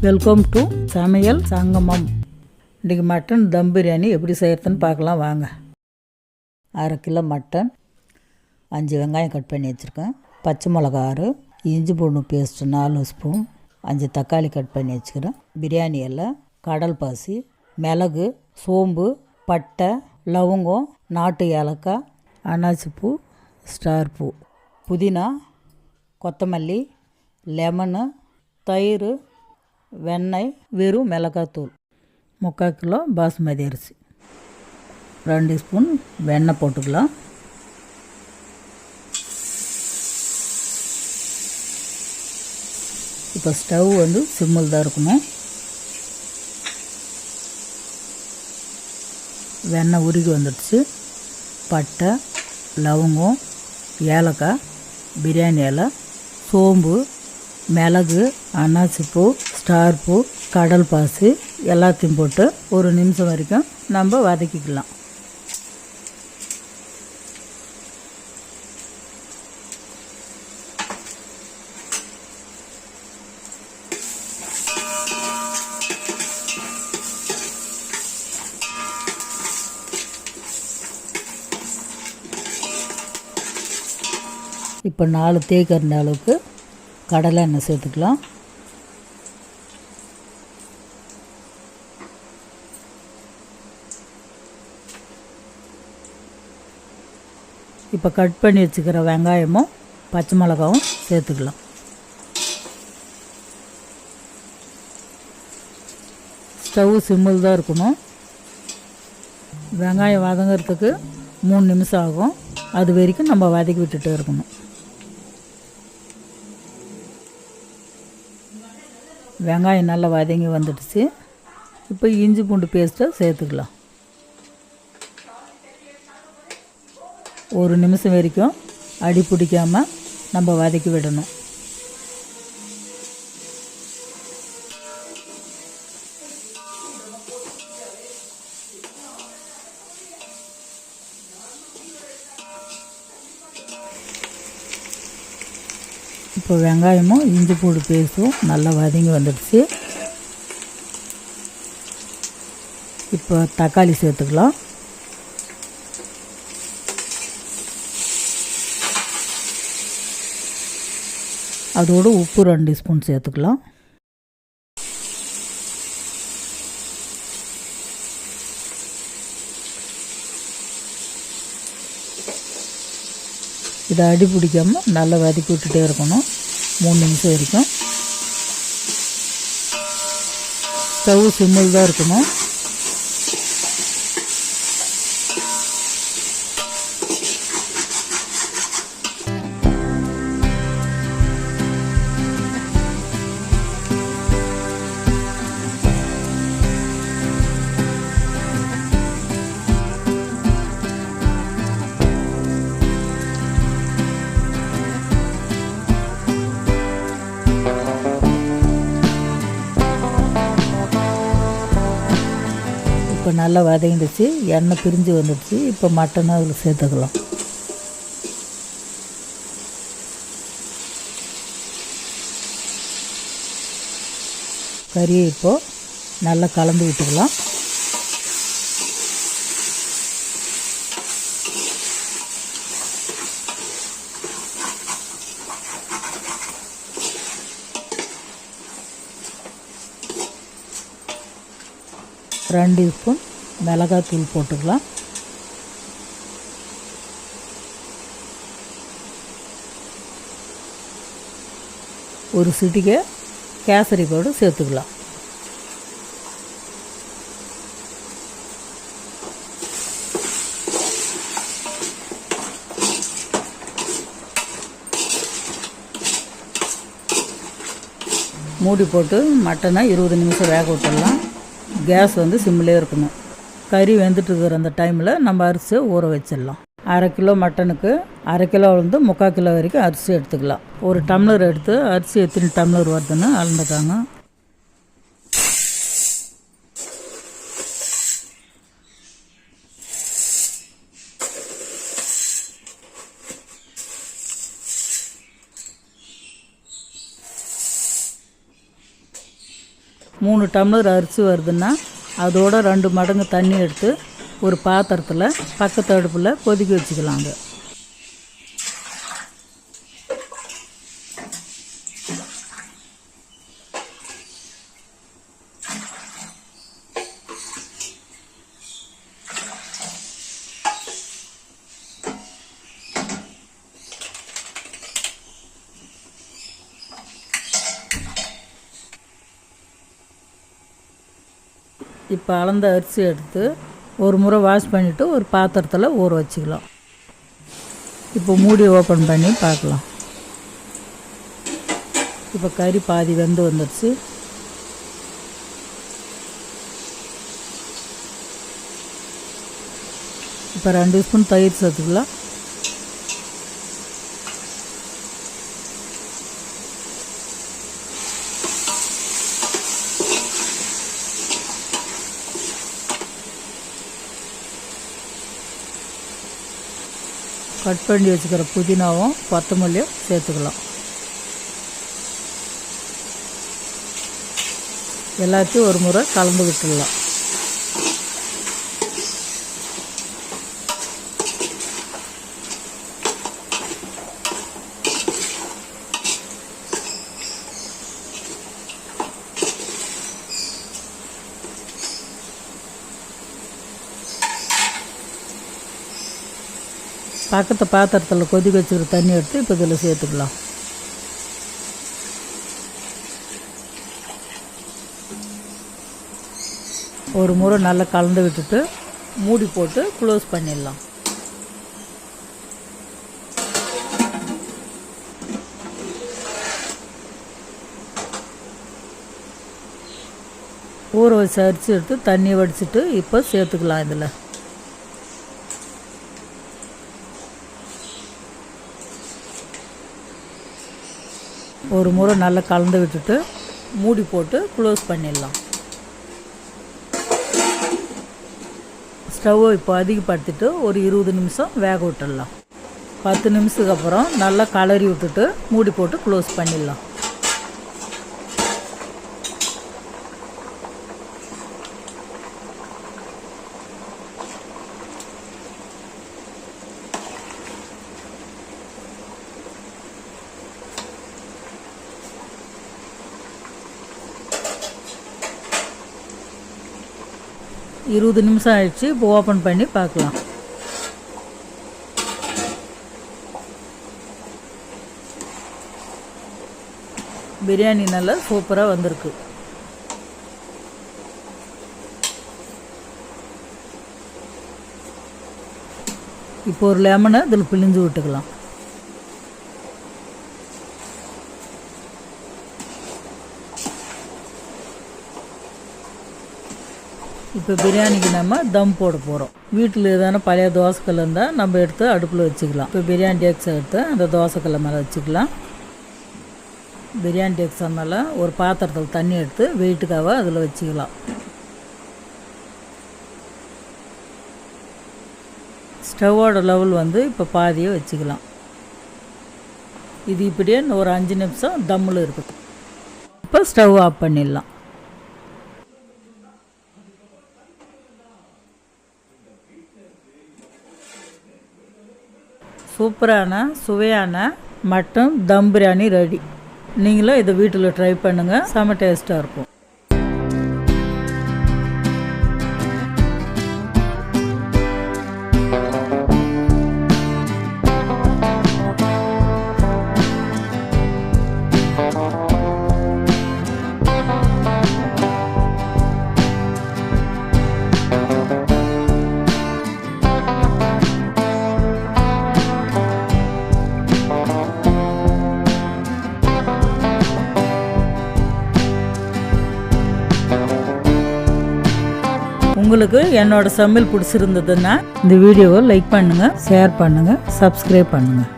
Welcome to சமையல் சங்கமம். இன்றைக்கி மட்டன் தம் பிரியாணி எப்படி செய்கிறதுன்னு பார்க்கலாம் வாங்க. 1/2 கிலோ மட்டன், 5 வெங்காயம் கட் பண்ணி வச்சுருக்கேன், பச்சை மிளகா 6, இஞ்சி பூண்டு பேஸ்ட்டு 4 ஸ்பூன், 5 தக்காளி கட் பண்ணி வச்சுக்கிறேன், பிரியாணி இலை, கடல் பாசி, மிளகு, சோம்பு, பட்டை, லவங்கம், நாட்டு ஏலக்காய், அன்னாசி பூ, ஸ்டார் பூ, புதினா, கொத்தமல்லி, லெமனு, தயிர், வெண்ணெய், வெறும் மிளகாத்தூள், 3/4 கிலோ பாஸ்மதி அரிசி, 2 ஸ்பூன் வெண்ணெய் போட்டுக்கலாம். இப்போ ஸ்டவ் சிம்மில் தான் இருக்கணும். வெண்ணெய் உருகி வந்துடுச்சு. பட்டை, லவங்கம், ஏலக்காய், பிரியாணி இலை, சோம்பு, மிளகு, அன்னாசி பூ, ஸ்டார் பூ, கடல் பாசி எல்லாத்தையும் போட்டு 1 நிமிஷம் வரைக்கும் நம்ம வதக்கிக்கலாம். இப்போ 4 தேக்கரண்டி அளவுக்கு கடலை எண்ணெய் சேர்த்துக்கலாம். இப்போ கட் பண்ணி வச்சுக்கிற வெங்காயமும் பச்சை மிளகாவும் சேர்த்துக்கலாம். ஸ்டவ் சிம்மில் தான் இருக்கணும். வெங்காயம் வதங்கிறதுக்கு 3 நிமிஷம் ஆகும். அது வரைக்கும் நம்ம வதக்கி விட்டுட்டே இருக்கணும். வெங்காயம் நல்லா வதங்கி வந்துடுச்சு. இப்போ இஞ்சி பூண்டு பேஸ்ட்டை சேர்த்துக்கலாம். 1 நிமிஷம் வரைக்கும் அடி பிடிக்காமல் நம்ம வதக்கி விடணும். இப்போ வெங்காயமும் இஞ்சி பூண்டு பேஸ்ட்டும் நல்லா வதங்கி வந்துடுச்சு. இப்போ தக்காளி சேர்த்துக்கலாம். அதோடு உப்பு 2 ஸ்பூன் சேர்த்துக்கலாம். இதை அடி பிடிக்காமல் நல்லா வதக்கி விட்டுட்டே இருக்கணும் 3 நிமிஷம் வரைக்கும். ஸ்டவ் சிம்மில் தான் இருக்கணும். இப்போ நல்லா வதங்கிடுச்சு, எண்ணெய் பிரிஞ்சு வந்துடுச்சு. இப்போ மட்டனை அதில் சேர்த்துக்கலாம். கறியை இப்போது நல்லா கலந்து விட்டுக்கலாம். ரெண்டு ஸ்பூன் மிளகாத்தூள் போட்டுக்கலாம். ஒரு சிட்டிகை கேசரி பவுடர் சேர்த்துக்கலாம். மூடி போட்டு மட்டனை 20 நிமிஷம் வேக விட்டுடலாம். கேஸ் சிம்மிலே இருக்கணும். கறி வெந்துட்டு இருக்கிற அந்த டைமில் நம்ம அரிசியை ஊற வச்சிடலாம். 1/2 கிலோ மட்டனுக்கு 1/2 கிலோ 3/4 கிலோ வரைக்கும் அரிசி எடுத்துக்கலாம். ஒரு டம்ளர் எடுத்து அரிசி எத்தனை டம்ளர் வருதுன்னு அளந்துட்டாங்க. 3 டம்ளர் அரிசி வருதுன்னா அதோட 2 மடங்கு தண்ணி எடுத்து ஒரு பாத்திரத்தில் பக்கத்து அடுப்பில் கொதிக்க வச்சுக்கலாங்க. இப்போ அளந்த அரிசி எடுத்து ஒரு முறை வாஷ் பண்ணிவிட்டு ஒரு பாத்திரத்தில் ஊற வச்சுக்கலாம். இப்போ மூடி ஓப்பன் பண்ணி பார்க்கலாம். இப்போ கறி பாதி வெந்து வந்துடுச்சு. இப்போ 2 ஸ்பூன் தயிர் சேர்த்துக்கலாம். கட் பண்ணி வச்சுக்கிற புதினாவும் கொத்தமல்லியும் சேர்த்துக்கலாம். எல்லாத்தையும் ஒரு முறை கலந்து விட்டுடலாம். பக்கத்து பாத்திரத்தில் கொதிக்க வச்சுக்கிற தண்ணி எடுத்து இப்போ இதில் சேர்த்துக்கலாம். ஒரு முறை நல்லா கலந்து விட்டுட்டு மூடி போட்டு க்ளோஸ் பண்ணிடலாம். ஊற வச்சு அரிசி எடுத்து தண்ணி வடிச்சிட்டு இப்போ சேர்த்துக்கலாம். இதில் ஒரு முறை நல்லா கலந்து விட்டுட்டு மூடி போட்டு க்ளோஸ் பண்ணிடலாம். ஸ்டவ்வை இப்போ அதிகப்படுத்திட்டு ஒரு 20 நிமிஷம் வேக விட்டுடலாம். 10 நிமிஷத்துக்கு அப்புறம் நல்லா கலரி விட்டுட்டு மூடி போட்டு க்ளோஸ் பண்ணிடலாம். இருபது நிமிஷம் ஆயிடுச்சு. இப்போ ஓப்பன் பண்ணி பார்க்கலாம். பிரியாணி நல்லா சூப்பராக வந்திருக்கு. இப்போ ஒரு லெமனை இதில் பிழிஞ்சு விட்டுக்கலாம். இப்போ பிரியாணிக்கு நம்ம தம் போட போகிறோம். வீட்டில் எதான பழைய தோசைக்கல் இருந்தால் நம்ம எடுத்து அடுப்பில் வச்சுக்கலாம். இப்போ பிரியாணி டேக்ஸ் எடுத்து அந்த தோசைக்கல்லை மேலே வச்சுக்கலாம். பிரியாணி டேக்ஸ் மேலே ஒரு பாத்திரத்தில் தண்ணி எடுத்து வெயிட்டுக்காக அதில் வச்சுக்கலாம். ஸ்டவ்வோட லெவல் வந்து இப்போ பாதியை வச்சுக்கலாம். இது இப்படியே ஒரு 5 நிமிஷம் தம்மில் இருக்குது. இப்போ ஸ்டவ் ஆஃப் பண்ணிடலாம். சூப்பரான சுவையான மட்டன் தம் பிரியாணி ரெடி. நீங்களும் இதை வீட்டில் ட்ரை பண்ணுங்கள். செம்ம டேஸ்ட்டாக இருக்கும். உங்களுக்கு என்னோட சமையல் பிடிச்சிருந்ததுன்னா இந்த வீடியோவை லைக் பண்ணுங்கள், ஷேர் பண்ணுங்கள், சப்ஸ்கிரைப் பண்ணுங்கள்.